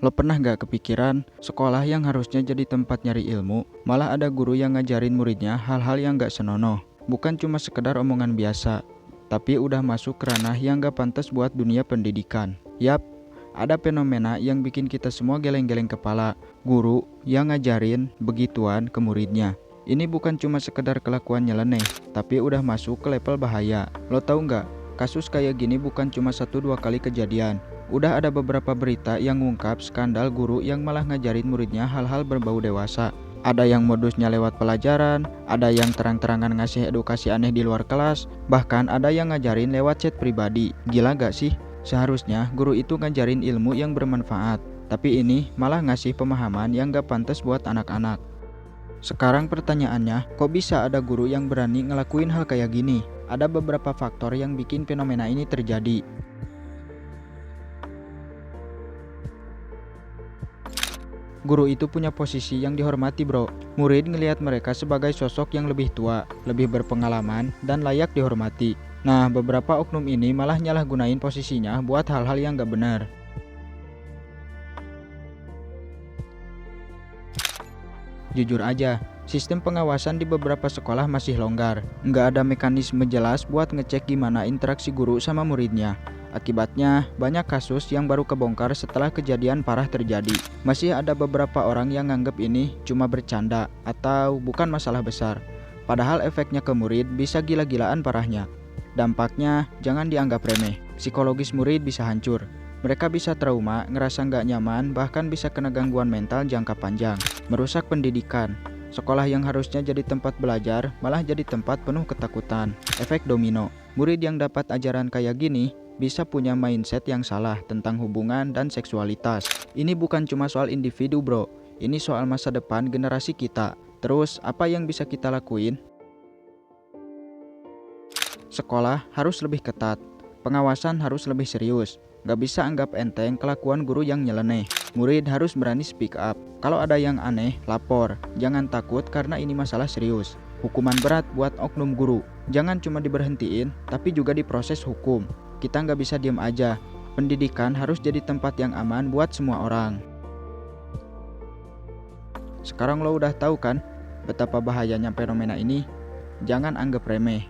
Lo pernah gak kepikiran, sekolah yang harusnya jadi tempat nyari ilmu, malah ada guru yang ngajarin muridnya hal-hal yang gak senonoh. Bukan cuma sekedar omongan biasa, tapi udah masuk ke ranah yang gak pantas buat dunia pendidikan. Yap, ada fenomena yang bikin kita semua geleng-geleng kepala. Guru yang ngajarin begituan ke muridnya. Ini bukan cuma sekedar kelakuan nyeleneh, tapi udah masuk ke level bahaya. Lo tahu nggak? Kasus kayak gini bukan cuma 1-2 kali kejadian. Udah ada beberapa berita yang ngungkap skandal guru yang malah ngajarin muridnya hal-hal berbau dewasa. Ada yang modusnya lewat pelajaran, ada yang terang-terangan ngasih edukasi aneh di luar kelas, bahkan ada yang ngajarin lewat chat pribadi. Gila gak sih? Seharusnya guru itu ngajarin ilmu yang bermanfaat, tapi ini malah ngasih pemahaman yang gak pantas buat anak-anak. Sekarang pertanyaannya, kok bisa ada guru yang berani ngelakuin hal kayak gini? Ada beberapa faktor yang bikin fenomena ini terjadi. Guru itu punya posisi yang dihormati bro. Murid ngelihat mereka sebagai sosok yang lebih tua, lebih berpengalaman, dan layak dihormati. Nah, beberapa oknum ini malah nyalahgunain posisinya buat hal-hal yang gak benar. Jujur aja, sistem pengawasan di beberapa sekolah masih longgar. Nggak ada mekanisme jelas buat ngecek gimana interaksi guru sama muridnya. Akibatnya, banyak kasus yang baru kebongkar setelah kejadian parah terjadi. Masih ada beberapa orang yang nganggep ini cuma bercanda atau bukan masalah besar. Padahal efeknya ke murid bisa gila-gilaan parahnya. Dampaknya jangan dianggap remeh. Psikologis murid bisa hancur. Mereka bisa trauma, ngerasa nggak nyaman, bahkan bisa kena gangguan mental jangka panjang. Merusak pendidikan. Sekolah yang harusnya jadi tempat belajar malah jadi tempat penuh ketakutan. Efek domino. Murid yang dapat ajaran kayak gini bisa punya mindset yang salah tentang hubungan dan seksualitas. Ini bukan cuma soal individu bro, ini soal masa depan generasi kita. Terus apa yang bisa kita lakuin? Sekolah harus lebih ketat, pengawasan harus lebih serius. Gak bisa anggap enteng kelakuan guru yang nyeleneh. Murid harus berani speak up. Kalau ada yang aneh, lapor. Jangan takut karena ini masalah serius. Hukuman berat buat oknum guru. Jangan cuma diberhentiin, tapi juga diproses hukum. Kita nggak bisa diam aja. Pendidikan harus jadi tempat yang aman buat semua orang. Sekarang lo udah tahu kan betapa bahayanya fenomena ini? Jangan anggap remeh.